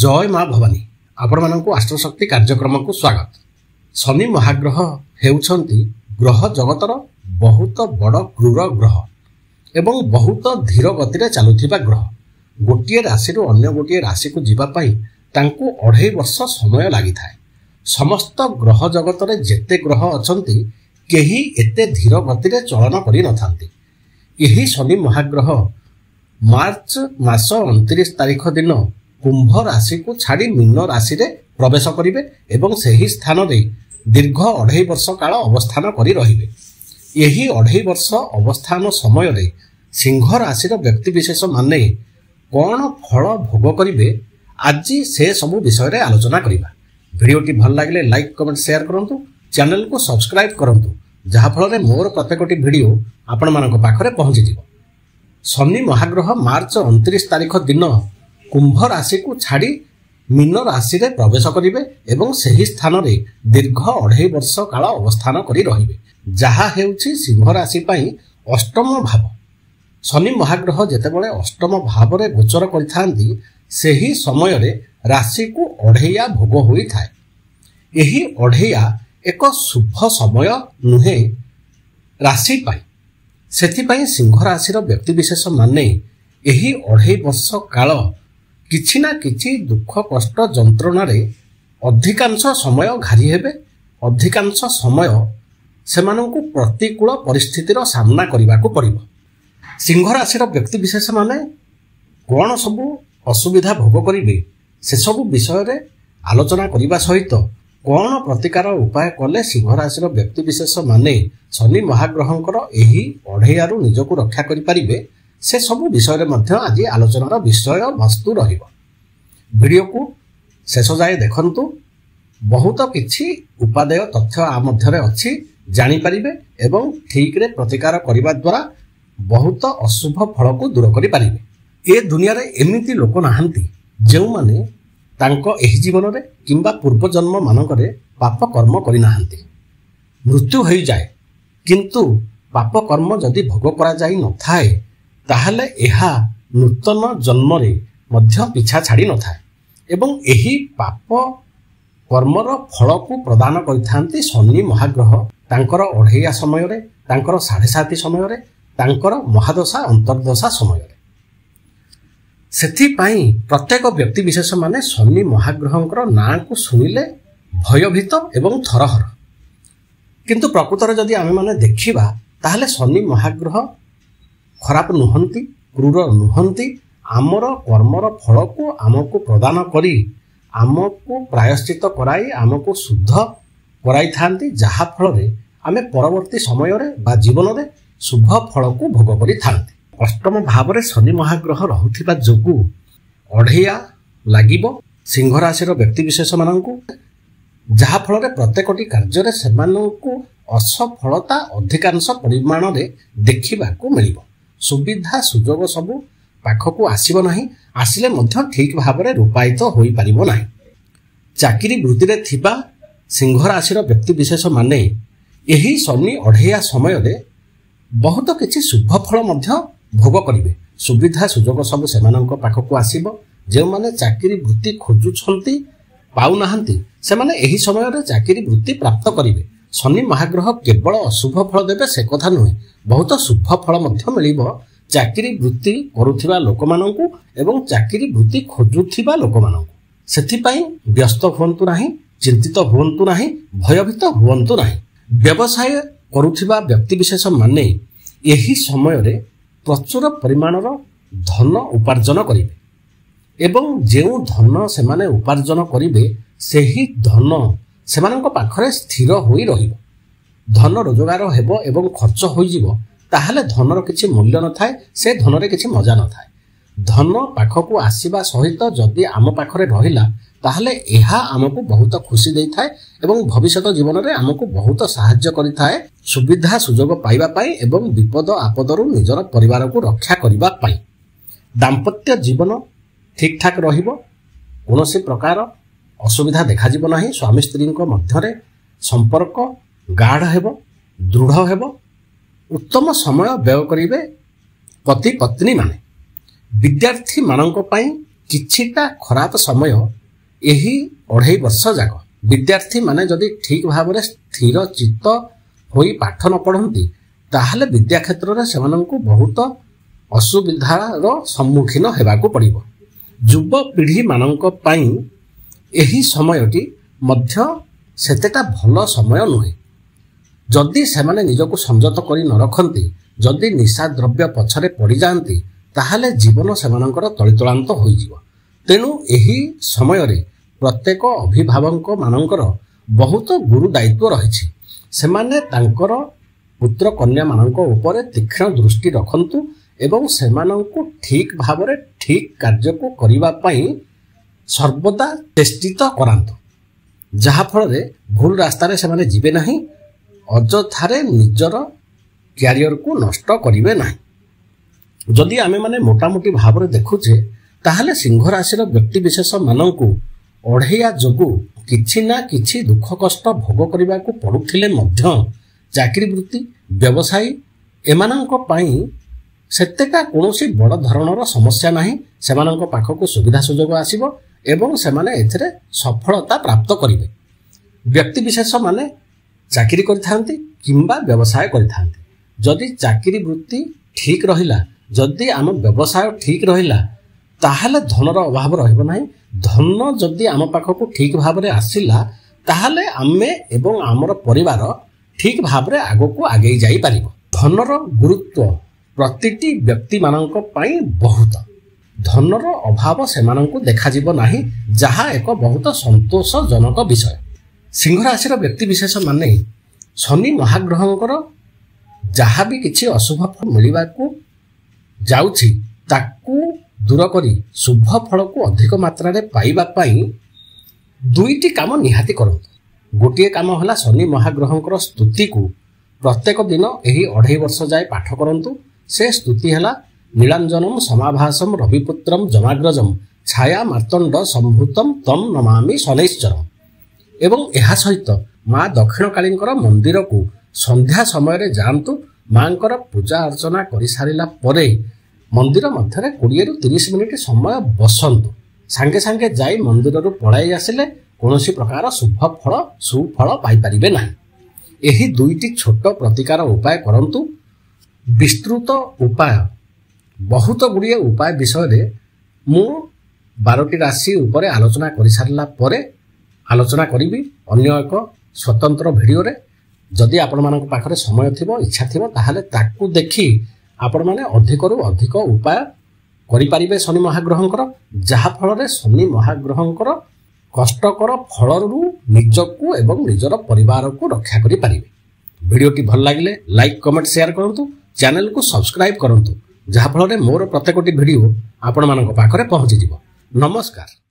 जय माँ भवानी आपण आस्ट्रोशक्ति कार्यक्रम को स्वागत। शनि महाग्रह हेउछंती ग्रह जगतर बहुत बड़ क्रूर ग्रह एवं बहुत धीर गति चलुथिबा ग्रह। गोटे राशि अन्य गोटे राशि को जीवा पाई तांको 2.5 वर्ष समय लगी थाए। समस्त ग्रह जगत रे जेते ग्रह अछंती केही एते धीर गति चलन करि नथांती। एही शनि महाग्रह मार्च मास 29 तारीख दिन कुंभ राशि को छाड़ी मीन राशि रे प्रवेश करिवे एवं सही स्थान रे दीर्घ 2.5 वर्ष काल अवस्थान करि रहिबे। एही 2.5 वर्ष अवस्थान समय रे सिंह राशि रो व्यक्ति विशेष माने कोन फल भोग करिवे आज से सब विषय रे आलोचना करिबा। वीडियोटी भल लागले लाइक कमेंट शेयर करंतु, चैनल को सब्सक्राइब करंतु जहा फल रे मोर प्रत्येकटी वीडियो आपण मानक पाखरे पहुंची जिवो। शनि महाग्रह मार्च 29 तारीख दिन कुंभ राशि को छाड़ी मीन राशि रे प्रवेश करिवे एवं सही स्थान रे दीर्घ 2.5 वर्ष काल अवस्थान करि रहिबे, जहा हेउछि सिंह राशि पई अष्टम भाव। शनि महाग्रह जेतेबेले अष्टम भाव रे गोचर करिथांती सही समय रे राशि को अढ़ैया भोग होई थाए। एही अढ़ैया एक शुभ समय नुहे राशि पई। सेथि पई सिंह राशि रो व्यक्ति विशेष माने एही 2.5 वर्ष काल किछि ना किछि दुख कष्ट जंत्रणा रे अधिकांश समय घारी हेबे। अधिकांश समय सेमानंकु प्रतिकूल परिस्थितिर सामना करिबाकू पड़िबो। सिंह राशि रो व्यक्ति विशेष माने कोन सब असुविधा भोग करिवे से सब विषय रे आलोचना करिबा सहित कोन प्रतिकार उपाय कले सिंह राशि रो व्यक्ति विशेष माने शनि महाग्रहंकर एही अढ़ैयारू निजको रक्षा करि परिबे से सब विषय रे मध्य आज आलोचनार विषय वस्तु रहिबो। वीडियो को शेष जाए देखंतु, बहुत किछि उपादेय तथ्य आ मध्यरे अछि जानि परिबे एवं ठीक रे प्रतिकार करिबा द्वारा बहुत अशुभ फल को दूर करि परिबे। ए दुनिया रे एमिति लोक नाहंती जेउ माने तांको एही जीवन रे किंबा पूर्व जन्म मानक रे पाप कर्म करि नाहंती। मृत्यु होई जाए किंतु पाप कर्म जदि भोग करा जाई न थाए ताहले एहा नूतन जन्म रे मध्य पीछा छाड़ी न थाए एवं एही पाप कर्मर फल को प्रदान करिथांती शनि महाग्रह तांकर अढ़ैया समय रे, तांकर 7.5 समय रे, तांकर महादशा अंतर्दशा समय रे। सेथि पई प्रत्येक व्यक्ति विशेष माने शनि महाग्रहंकर नाम को सुनिले भयभीत एवं थरहर। किंतु प्रकृत रे जदि आमे माने देखिबा ताहले शनि महाग्रह खराब नुहंती, क्रूर नुहंती। आमर कर्मर फल को आमको प्रदान करी आमको प्रायश्चित कराई आमको शुद्ध कराई थांती, जहा फल रे आमे परवर्ती समय रे बा जीवन रे शुभ फल को भोग करि थांती। अष्टम भाव रे शनि महाग्रह रहुथिबा जोगु अढ़ैया लागिबो सिंह राशि रो व्यक्ति विशेष माननकु, जहा फल रे प्रत्येकटी कार्य रे सेमाननकु असफलता अधिकांश परिमाण रे देखिबाकू मिलिबो। सुविधा सुजोग सबु पाखकू आसीबो नाही, आसिले मध्य ठीक भाव रे रूपायित होई परिबो नाही। चाकरी वृत्ति रे थिबा सिंह राशि रो व्यक्ति विशेष माने एही शनि अढ़ैया समय रे बहुत किछि शुभ फल मध्य भोग करिवे। सुविधा सुजोग सब सेमानंक पाखकू आसीबो। जे माने चाकरी वृत्ति खोजु छंती पाउ नाहंती सेमाने एही समय रे चाकरी वृत्ति प्राप्त करिवे। शनि महाग्रह केवल अशुभ फल देबे से कथा नुहे, बहुत शुभ फल मध्य मिलिबो चाकरी वृत्ति करुथिबा लोक माननकु एवं चाकरी वृत्ति खोजुथिबा लोक माननकु। सेथि पई व्यस्त हुअंतु नाही, चिंतित हुअंतु नाही, भयभीत हुअंतु नाही। व्यवसाय करुथिबा व्यक्ति विशेष माने एही समय रे प्रचुर परिमाणर धन उपार्जन करिवे एवं जेउ धन सेमाने उपार्जन करिवे सेही धन सेमानक पाखरे स्थिर होई रहिबो। धन रोजगार हेबो एवं खर्च होई जिवो ताहले धनर किछि मूल्य न थाए, से धनरे किछि मजा न थाए। धन पाखकू आसीबा सहित जदि आम पाखरे रहिला ताहले एहा आमको बहुत खुशी देई थाए एवं भविष्यत जीवन रे आमको बहुत सहाय्य करि थाए सुविधा सुजोग पाइबा पाई एवं विपद आपदरु निजर परिवार को रक्षा करिबा पाई। दाम्पत्य जीवन ठीक ठाक रहिबो, कोनोसी प्रकार असुविधा देखा जिवो नाही। स्वामी स्त्री मध्यरे संपर्क गाढ़ हेबो, दृढ़ हेबो। उत्तम समय व्यय करिवे पति पत्नी माने। विद्यार्थी मानक पई किछिटा खराब समय यही 2.5 वर्ष जाक विद्यार्थी माने जदि ठीक भाव में स्थिर चित्त होई पाठ न पढ़ती ताहले विद्या क्षेत्र में सेमानंकु बहुत असुविधार सम्मुखीन हेबाकु पड़िबो। युवपीढ़ी मानंक पई एही समयटी मध्य सेतेटा भल समय नुहे। जदि सेमाने निजको संयत करी न रखती, जदि निशा द्रव्य पछरे पड़ी जाती ताहले जीवन सेमानंकर तलितलांत होई जिवो। तेणु एही समय रे प्रत्येक अभिभावक मानंकर बहुत गुरु दायित्व रही। सेमाने तांकर पुत्र कन्या मानंक ऊपर तीक्ष्ण दृष्टि रखंतु एवं सेमानंकु ठीक भाव में ठीक कार्य को करिबा पई सर्वदा चेष्टित करांतु, जहा फल रे भूल रास्ता रे सेमाने जिबे नाही, अजथारे निजर क्यारियर को नष्ट करिवे नाही। जदि आमे माने मोटामोटी भाव में देखुचे ताहले सिंह राशि व्यक्ति विशेष मानंकु अढ़ेया जोगु किछि ना किछि दुख कष्ट भोग करने को पड़ुथिले मध्य चाकरी वृत्ति व्यवसायी एमानंक पई सेतेटा कोनोसी बड़ धरणर समस्या नाही। सेमानंक पाखको सुविधा सुजोग आसीबो एवं सेमाने एथिरे सफलता प्राप्त करिवे। व्यक्ति विशेष माने चाकरी करिथांती किंबा व्यवसाय करिथांती। जदि चाकरी वृत्ति ठीक रहिला, जदि आम व्यवसाय ठीक रहिला ताहले धनर अभाव रहिबो नाही। धन जदि आम पाखको ठीक भाव में आसिला ताहले आमे एवं आमर परिवार ठीक भाव में आगको आगे जाई पारिबो। धनर गुरुत्व प्रतिटी व्यक्ति मानंक पई बहुत, धनर अभाव सेमानंकु देखा जिवो नाही, जहा एक बहुत संतोषजनक विषय। सिंह राशि व्यक्ति विशेष माने शनि महाग्रहंकर जहा भी किछि अशुभ फल मिलिबाकू जाउछि ताकू दूर करी शुभ फल को अधिक मात्रा रे पाइबा पई दुईटी काम निहाती करंतु। गोटिए काम हला शनि महाग्रहंकर स्तुति को प्रत्येक दिन एही 2.5 वर्ष जाए पाठ करंतु। से स्तुति हला नीलांजनम समाभासम रविपुत्रम जमाग्रजम छाया मार्तंड संभूतम तम नमामि शनैश्चरम। एवं एहा सहित माँ दक्षिणकालींकर मंदिर को संध्या समय रे जानतु। मांकर पूजा अर्चना करि सारिला परे मंदिर मध्य 20 ରୁ 30 मिनिट समय बसंतु। सांगे सांगे जाई मंदिर रु पळाई आसिले कोनोसी प्रकार शुभ फल सुफल पाई परिबे नाही। एही दुईटी छोट प्रतिकार उपाय करंतु। विस्तृत उपाय बहुत गुड़िए उपाय विषय रे मु 12टी राशि उपरे आलोचना करि सारला परे आलोचना करिबी अन्य एक स्वतंत्र वीडियो रे। जदि आपण मानक पाखरे समय थिबो इच्छा थिबो ताहाले ताकू देखि आपण माने अधिकरु अधिक उपाय करि पारिबे शनि महाग्रहंकर, जहा फल रे शनि महाग्रहंकर कष्टकर फलरु निजकू एवं निजर परिवार को रक्षा करि पारिबे। वीडियोटी भल लागिले लाइक कमेंट शेयर करंतु, चैनल को सब्सक्राइब करंतु, जहा फल रे मोर प्रत्येकटी वीडियो आपण मानक पाखरे पहुंची जिवो। नमस्कार।